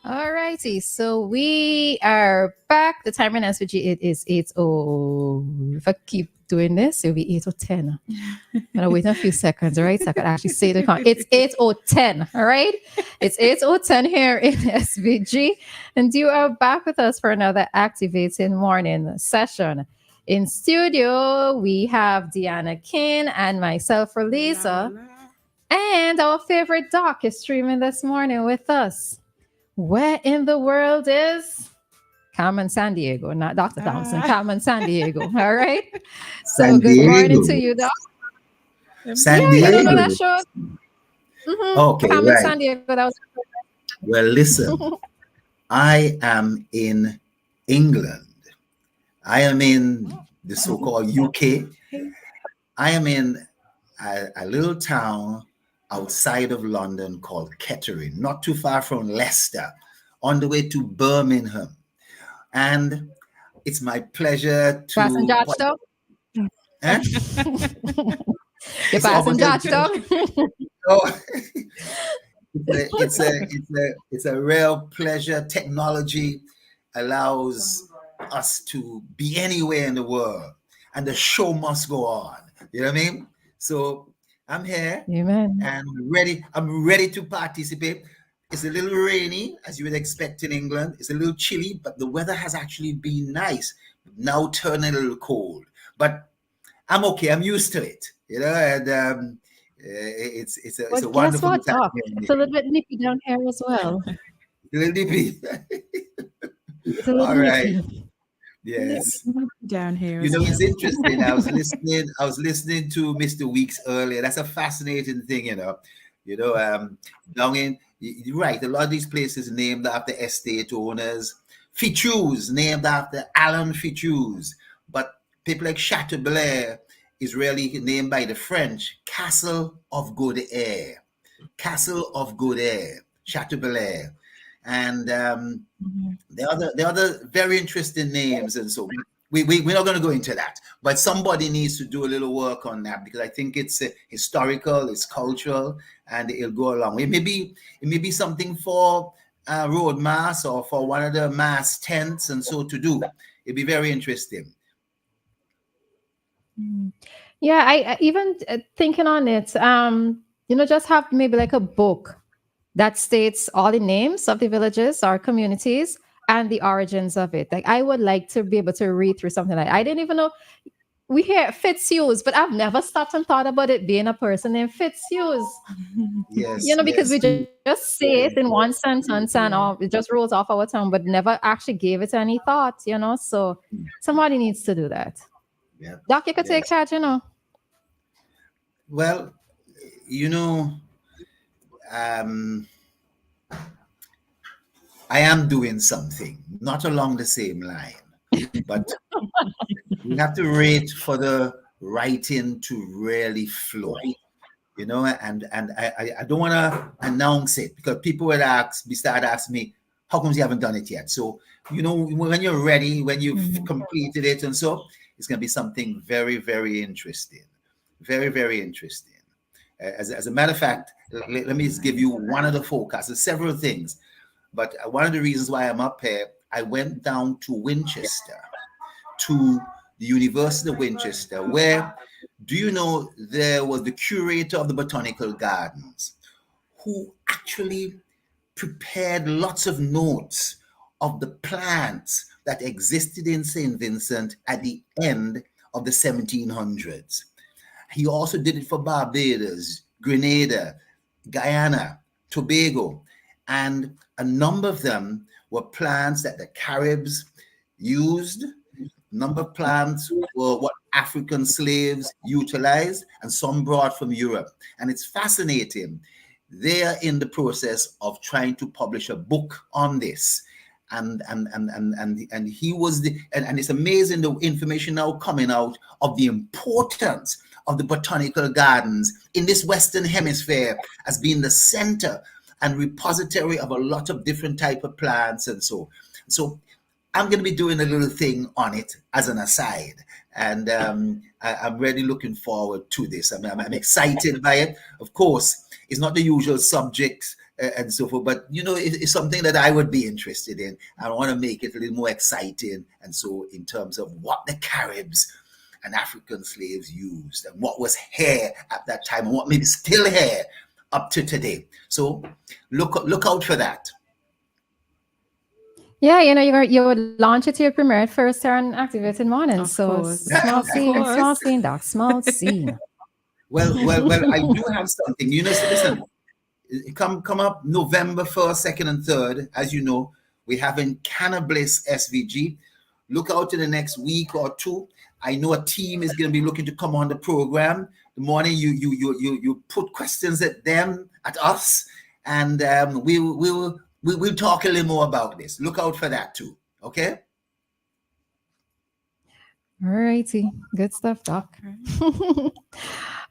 All righty, so we are back. The time in SVG it is 8:00. If I keep doing this, it'll be 8:10. I'm gonna wait a few seconds, all right? So I could actually say the count. It's 8:10, all right? It's 8:10 here in SVG, and you are back with us for another activating morning session. In studio, we have Dianna Cain and myself, Roleza, and our favorite doc is streaming this morning with us. Where in the world is Carmen San Diego? Not Dr. Thompson, Carmen San Diego. All right. So San good morning Diego. to you, Doc. San Yeah, Diego. you don't know that show? Okay, Carmen right. San Diego. That was Well, listen, I am in England. I am in the so-called UK. I am in a little town outside of London called Kettering, not too far from Leicester, on the way to Birmingham. And it's my pleasure passing to... Georgetown. Eh? You're passing Georgetown. Oh, it's a real pleasure. Technology allows us to be anywhere in the world, and the show must go on. You know what I mean? So I'm here Amen. and ready. I'm ready to participate. It's a little rainy, as you would expect in England. It's a little chilly, but the weather has actually been nice. Now turning a little cold, but I'm okay. I'm used to it. You know, and it's a Guess wonderful what, time. Doc? It's a little bit nippy down here as well. A little nippy. It's a little All right. nippy. Yes. Down here. You know, it's interesting. I was listening to Mr. Weeks earlier. That's a fascinating thing, you know. Down in you're right, a lot of these places named after estate owners. Fichus named after Alan Fichus. But people like Chateaubriand is really named by the French, Castle of Good Air. Castle of Good Air, Chateaubriand. And the other very interesting names, and so we're not going to go into that, but somebody needs to do a little work on that, because I think it's historical, it's cultural, and it'll go along. It may be something for road mass or for one of the mass tents, and so to do. It'd be very interesting. Yeah, I even thinking on it, just have maybe like a book that states all the names of the villages or communities and the origins of it. Like I would like to be able to read through something like I didn't even know we hear Fitzhughes, but I've never stopped and thought about it being a person named Fitzhughes. Yes, because yes. we just say it in one sentence and it just rolls off our tongue, but never actually gave it any thought, So somebody needs to do that. Yeah. Doc, you could take charge, Well, I am doing something, not along the same line, but we have to wait for the writing to really flow, and I don't want to announce it, because people would start asking me, how come you haven't done it yet? So, when you're ready, when you've completed it, and so it's going to be something very, very interesting. Very, very interesting. As a matter of fact, let me just give you one of the forecasts. There's several things, but one of the reasons why I'm up here, I went down to Winchester, to the University of Winchester, where, do you know, there was the curator of the Botanical Gardens, who actually prepared lots of notes of the plants that existed in St. Vincent at the end of the 1700s. He also did it for Barbados, Grenada, Guyana, Tobago, and a number of them were plants that the Caribs used. A number of plants were what African slaves utilized, and some brought from Europe. And it's fascinating. They are in the process of trying to publish a book on this. And he was and it's amazing the information now coming out of the importance of the botanical gardens in this Western Hemisphere as being the center and repository of a lot of different type of plants, and so I'm going to be doing a little thing on it as an aside, and I'm really looking forward to this. I'm excited by it. Of course, it's not the usual subjects and so forth. But it's something that I would be interested in. I want to make it a little more exciting. And so, in terms of what the Caribs and African slaves used, and what was here at that time, and what maybe still here up to today. So, look out for that. Yeah, you would launch it to your premiere at first here on Activated Morning. Of So course. small Of scene, small course. scene, dark, small scene. Well. I do have something. Listen. Come up November 1st, 2nd, and 3rd. As you know, we're having Cannabis SVG. Look out in the next week or two. I know a team is going to be looking to come on the program. The morning you put questions at them, at us, and we'll talk a little more about this. Look out for that too. Okay. All righty. Good stuff, Doc.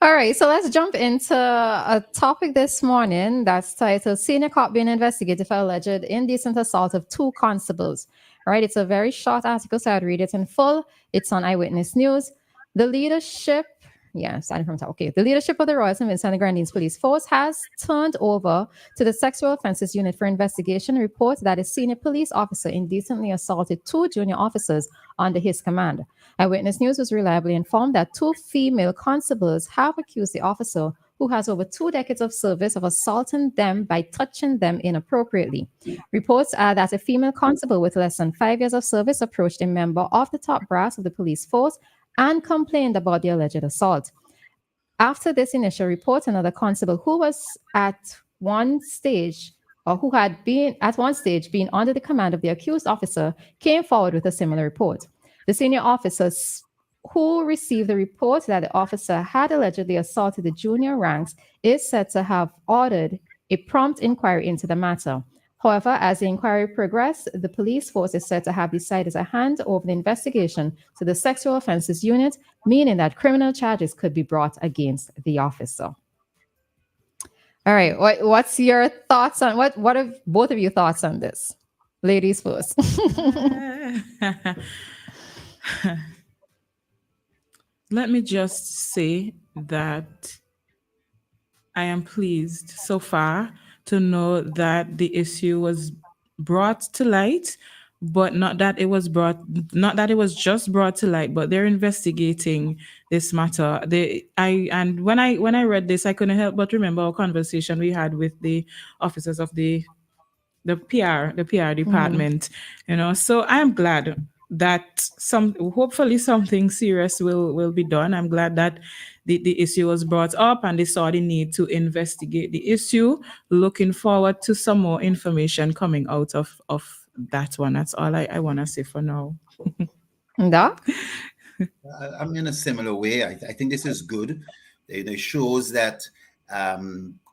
All right, so let's jump into a topic this morning that's titled Senior Cop Being Investigated for Alleged Indecent Assault of Two Constables. All right, it's a very short article, so I'd read it in full. It's on Eyewitness News. The leadership starting from top. Okay. The leadership of the Royal St. Vincent and Grenadines Police Force has turned over to the Sexual Offences Unit for investigation a report that a senior police officer indecently assaulted two junior officers under his command. Eyewitness News was reliably informed that two female constables have accused the officer, who has over 2 decades of service, of assaulting them by touching them inappropriately. Reports are that a female constable with less than 5 years of service approached a member of the top brass of the police force and complained about the alleged assault. After this initial report, another constable who was at one stage, or who had been at one stage been under the command of the accused officer, came forward with a similar report. The senior officers who received the report that the officer had allegedly assaulted the junior ranks is said to have ordered a prompt inquiry into the matter. However, as the inquiry progressed, the police force is said to have decided to hand over the investigation to the Sexual Offences Unit, meaning that criminal charges could be brought against the officer. All right, what's your thoughts on what have both of you thoughts on this? Ladies first. Let me just say that I am pleased so far to know that the issue was brought to light, but not that it was just brought to light, but they're investigating this matter. When I read this, I couldn't help but remember a conversation we had with the officers of the PR department, So I'm glad that hopefully something serious will be done. I'm glad that the issue was brought up and they saw the need to investigate the issue. Looking forward to some more information coming out of that one. That's all I want to say for now. Doc? I'm in a similar way. I think this is good. It shows that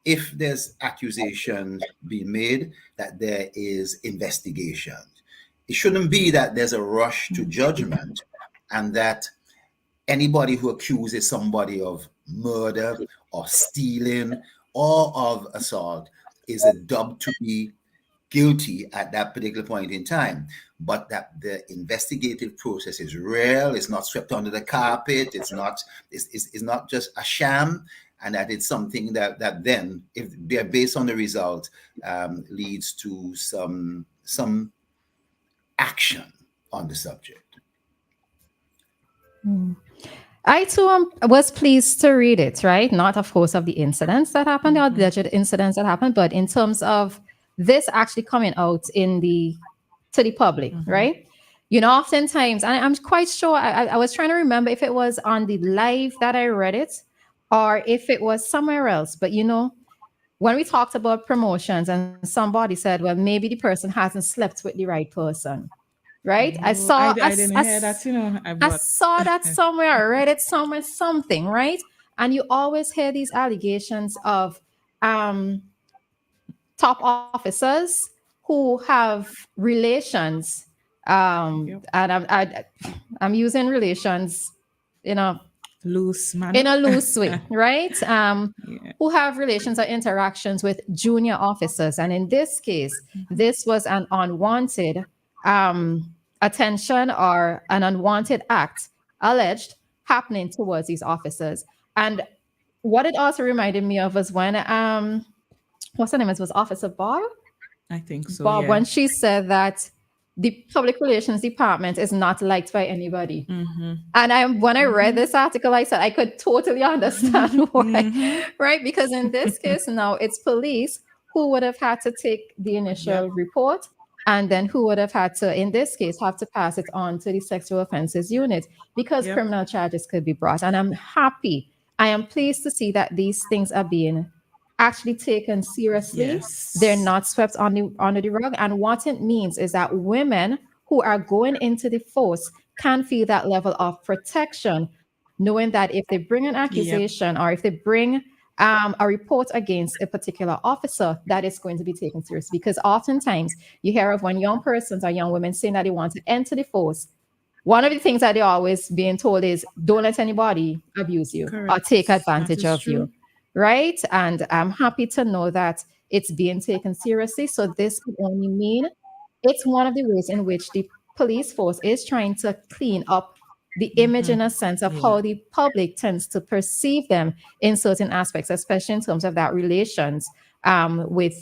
if there's accusations being made, that there is investigation. It shouldn't be that there's a rush to judgment and that anybody who accuses somebody of murder or stealing or of assault is dubbed to be guilty at that particular point in time, but that the investigative process is real, it's not swept under the carpet, it's not just a sham, and that it's something that then, if they're based on the result, leads to some action on the subject. I too was pleased to read it, right? Not, of course, of the incidents that happened, or the alleged incidents that happened, but in terms of this actually coming out to the public, right? Oftentimes, and I'm quite sure, I was trying to remember if it was on the live that I read it or if it was somewhere else. But, when we talked about promotions and somebody said, well, maybe the person hasn't slept with the right person, right? I didn't hear that, I saw that somewhere, I read it somewhere, something, right? And you always hear these allegations of top officers who have relations, and I'm using relations in a loose manner. In a loose way, right? Who have relations or interactions with junior officers. And in this case, this was an unwanted attention or an unwanted act alleged happening towards these officers. And what it also reminded me of was when what's her name? It was Officer Barb. I think so. Bob, Yeah. when she said that the public relations department is not liked by anybody. Mm-hmm. And when I read this article, I said I could totally understand why, Mm-hmm. right? Because in this case, now it's police who would have had to take the Yep. initial report, and then who would have had to, in this case, have to pass it on to the sexual offences unit because Yep. criminal charges could be brought. And I'm happy, I am pleased to see that these things are being actually taken seriously. They're Yes. not swept under the rug. And what it means is that women who are going into the force can feel that level of protection, knowing that if they bring an Yep. accusation or if they bring a report against a particular officer, that is going to be taken seriously. Because oftentimes you hear of when young persons or young women saying that they want to enter the force, one of the things that they're always being told is don't let anybody abuse you or Correct. take That advantage is of true. you, right? And I'm happy to know that it's being taken seriously. So this could only mean it's one of the ways in which the police force is trying to clean up the image in a sense of Yeah. how the public tends to perceive them in certain aspects, especially in terms of that relations with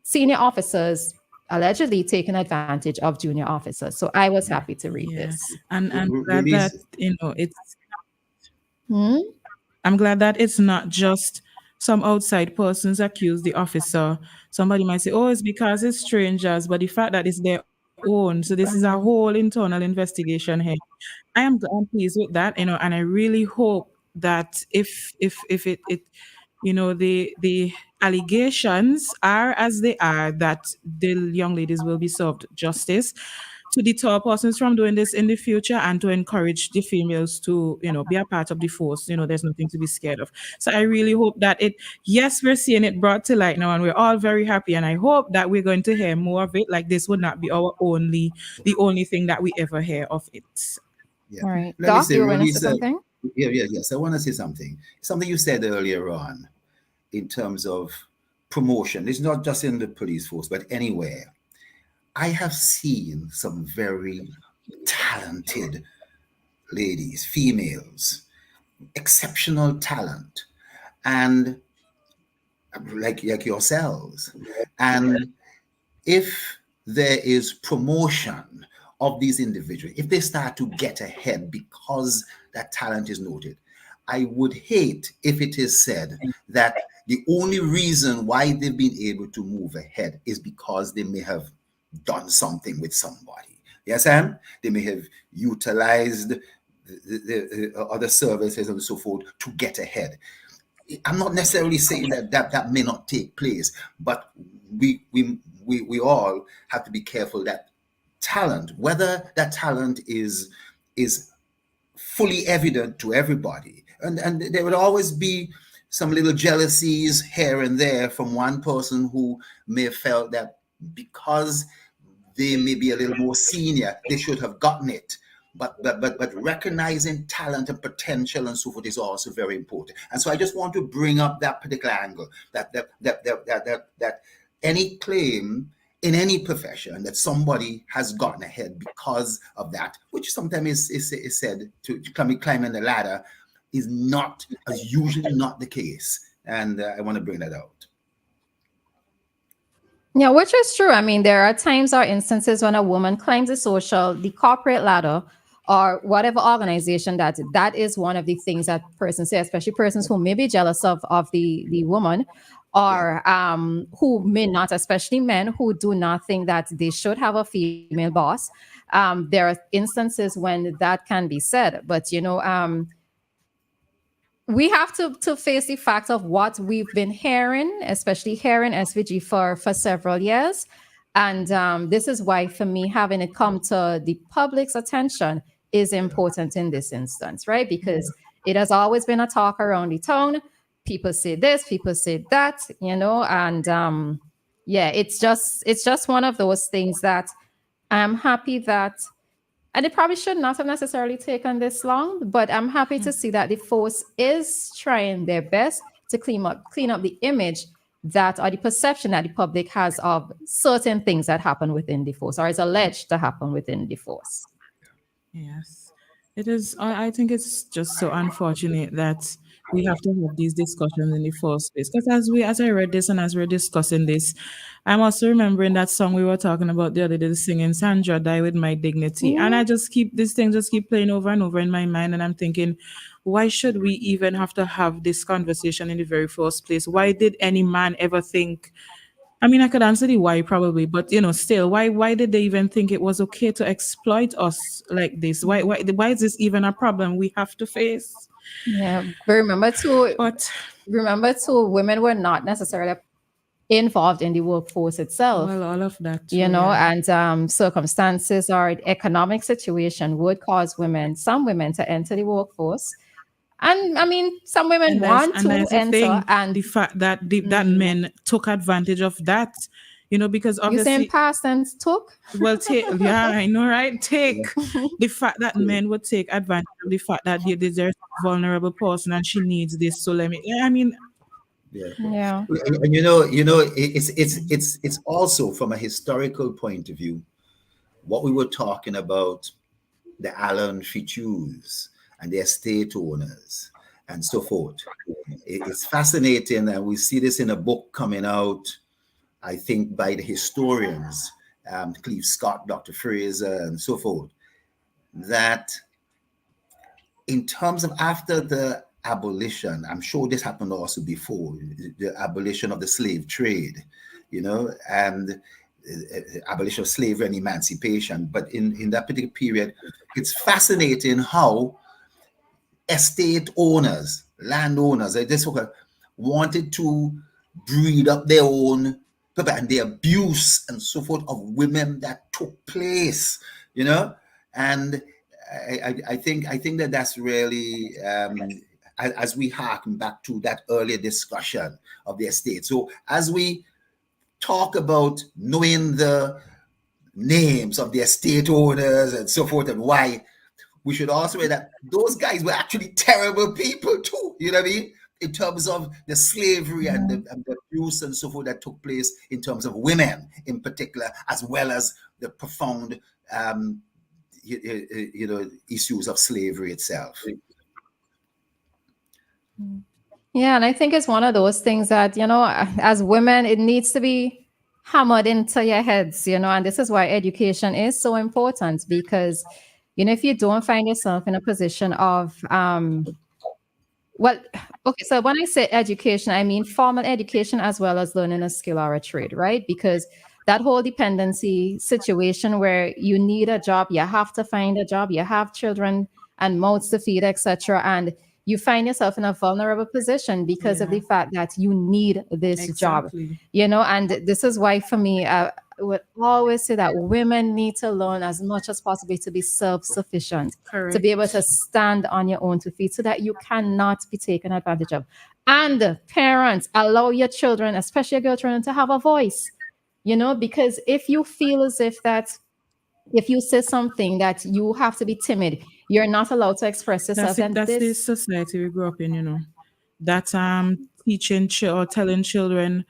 senior officers allegedly taking advantage of junior officers. So I was happy to read Yeah. this. And I'm glad Really, that, it's Hmm? I'm glad that it's not just some outside persons accuse the officer. Somebody might say, oh, it's because it's strangers, but the fact that it's their own. So this is a whole internal investigation here. I'm pleased with that, and I really hope that if it the allegations are as they are, that the young ladies will be served justice to deter persons from doing this in the future and to encourage the females to be a part of the force. There's nothing to be scared of. So I really hope that yes, we're seeing it brought to light now, and we're all very happy, and I hope that we're going to hear more of it. Like, this would not be the only thing that we ever hear of it. yeah. All right. Let me Doc, say, you were going to say Roleza, something? yes, I want to say something. Something you said earlier on in terms of promotion. It's not just in the police force, but anywhere. I have seen some very talented ladies, females, exceptional talent, and like yourselves. And if there is promotion of these individuals, if they start to get ahead because that talent is noted, I would hate if it is said that the only reason why they've been able to move ahead is because they may have done something with somebody. Yes, Sam? They may have utilized the other services and so forth to get ahead. I'm not necessarily saying that may not take place, but we all have to be careful that talent, whether that talent is fully evident to everybody, and there would always be some little jealousies here and there from one person who may have felt that because they may be a little more senior, they should have gotten it. But recognizing talent and potential and so forth is also very important. And so I just want to bring up that particular angle, that any claim in any profession that somebody has gotten ahead because of that, which sometimes is said to climbing the ladder, is usually not the case. And I want to bring that out. Yeah, which is true. I mean, there are times or instances when a woman climbs the corporate ladder, or whatever organization that is one of the things that persons say, especially persons who may be jealous of the woman, Yeah. or who may not, especially men who do not think that they should have a female boss. There are instances when that can be said, but we have to face the fact of what we've been hearing, especially here in SVG for several years. And this is why, for me, having it come to the public's attention is important in this instance, right? Because it has always been a talk around the town. People say this, people say that, and yeah, it's just one of those things that I'm happy that, and it probably should not have necessarily taken this long, but I'm happy to see that the force is trying their best to clean up the image that, or the perception that the public has of certain things that happen within the force, or is alleged to happen within the force. Yes. It is. I think it's just so unfortunate that we have to have these discussions in the first place. Because as I read this and as we're discussing this, I'm also remembering that song we were talking about the other day, singing Sandra Die With My Dignity. And I just keep this thing just keep playing over and over in my mind. And I'm thinking, why should we even have to have this conversation in the very first place? Why did any man ever think? I mean, I could answer the why probably, but still, why did they even think it was okay to exploit us like this? Why is this even a problem we have to face? Yeah, but But remember too, women were not necessarily involved in the workforce itself. well, all of that too, And circumstances or economic situation would cause some women to enter the workforce. And I mean, some women want and to that's the enter, thing, and the fact that that men took advantage of that, because you saying obviously, past tense took? well, take, yeah, I know, right? Take the fact that men would take advantage of the fact that there's a vulnerable person and she needs this. So I mean, Yeah. Yeah. And it's also from a historical point of view, what we were talking about, the Allen Fitus and the estate owners and so forth. It's fascinating, and we see this in a book coming out, I think, by the historians, Cleve Scott, Dr. Fraser, and so forth, that in terms of after the abolition, I'm sure this happened also before the abolition of the slave trade, and abolition of slavery and emancipation. But in that particular period, it's fascinating how estate owners, landowners, this wanted to breed up their own people, and the abuse and so forth of women that took place, and I think that's really as we harken back to that earlier discussion of the estate. So as we talk about knowing the names of the estate owners and so forth and why, we should also say that those guys were actually terrible people too, you know what I mean? In terms of the slavery and the abuse and so forth that took place in terms of women in particular, as well as the profound issues of slavery itself. Yeah, and I think it's one of those things that, as women, it needs to be hammered into your heads, and this is why education is so important, because, if you don't find yourself in a position of, well, okay, so when I say education, I mean formal education as well as learning a skill or a trade, right? Because that whole dependency situation where you need a job, you have to find a job, you have children and mouths to feed, etc., and you find yourself in a vulnerable position because of the fact that you need this job, and this is why for me, I would always say that women need to learn as much as possible to be self-sufficient, to be able to stand on your own 2 feet so that you cannot be taken advantage of. And parents, allow your children, especially your girl children, to have a voice, because if you feel as if you say something that you have to be timid, you're not allowed to express yourself. That's the society we grew up in, that teaching or telling children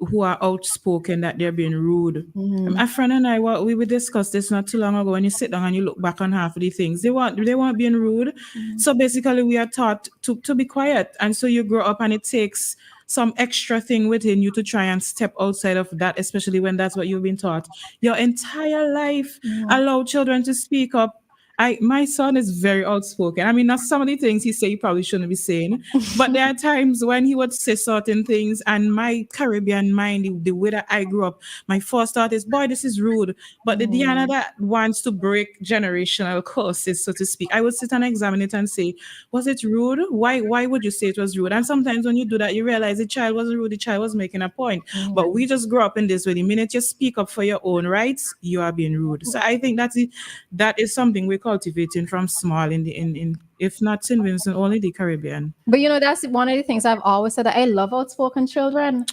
who are outspoken that they're being rude. My friend and I, we discussed this not too long ago. When you sit down and you look back on half of the things, they weren't being rude. So basically, we are taught to be quiet, and so you grow up, and it takes some extra thing within you to try and step outside of that, especially when that's what you've been taught your entire life. Allow children to speak up. My son is very outspoken. I mean, that's some of the things he say he probably shouldn't be saying. But there are times when he would say certain things, and my Caribbean mind, the way that I grew up, my first thought is, boy, this is rude. But the Dianna that wants to break generational curses, so to speak, I would sit and examine it and say, was it rude? Why would you say it was rude? And sometimes when you do that, you realize the child wasn't rude, the child was making a point. But we just grew up in this way. The minute you speak up for your own rights, you are being rude. So I think that is something we cultivating from small in if not St. Vincent, only the Caribbean. But that's one of the things I've always said, that I love outspoken children.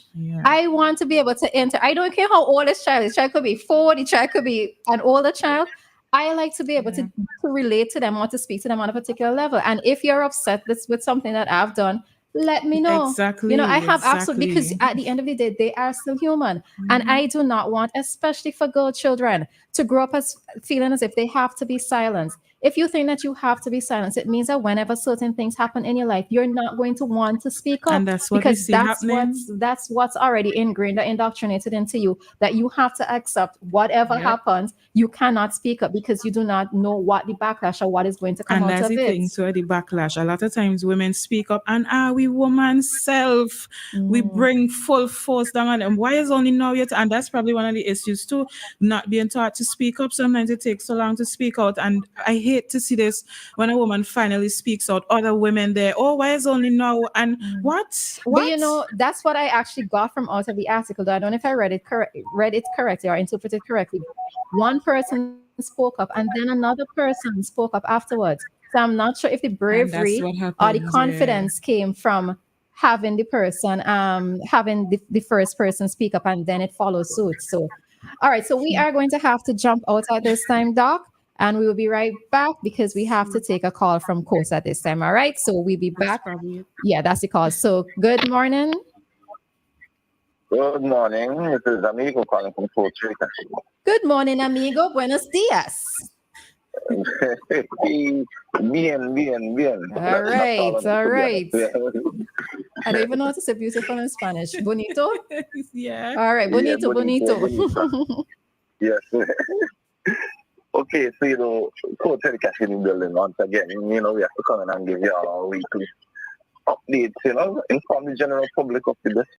I want to be able to enter. I don't care how old this child is. The child could be 4, the child could be an older child. I like to be able to relate to them or to speak to them on a particular level. And if you're upset with something that I've done, let me know. Exactly. I have absolutely, because at the end of the day, they are still human. And I do not want, especially for girl children, to grow up as feeling as if they have to be silenced. if you think that you have to be silenced, it means that whenever certain things happen in your life, you're not going to want to speak up, And that's what we because see happening. that's what's already ingrained or indoctrinated into you, that you have to accept whatever Yep. happens. You cannot speak up because you do not know what the backlash or what is going to come And out that's of the it. thing to the backlash. A lot of times women speak up and we woman self. We bring full force down on them. Why is only now yet? And that's probably one of the issues too. Not being taught to speak up. Sometimes it takes so long to speak out. And I hate to see this when a woman finally speaks out. Other women there, oh, why is only now? And what? But you know, that's what I actually got from out of the article. Though I don't know if I read it correctly or interpreted correctly. One person spoke up, and then another person spoke up afterwards. So I'm not sure if the bravery what or the happens, confidence came from having the person, having the first person speak up, and then it follows suit. So, all right. So we are going to have to jump out at this time, Doc. And we will be right back because we have to take a call from Coast at this time. All right. So we'll be back. probably it. Yeah, that's the call. So good morning. Good morning. This is Amigo calling from Costa Rica. Good morning, amigo. Buenos dias. Bien. All right. I don't even know how to say beautiful in Spanish. Bonito? Yeah. All right. Bonito. Yes. Okay, so, Costa Rica is in the building once again. We have to come in and give you all our weekly updates, inform the general public of the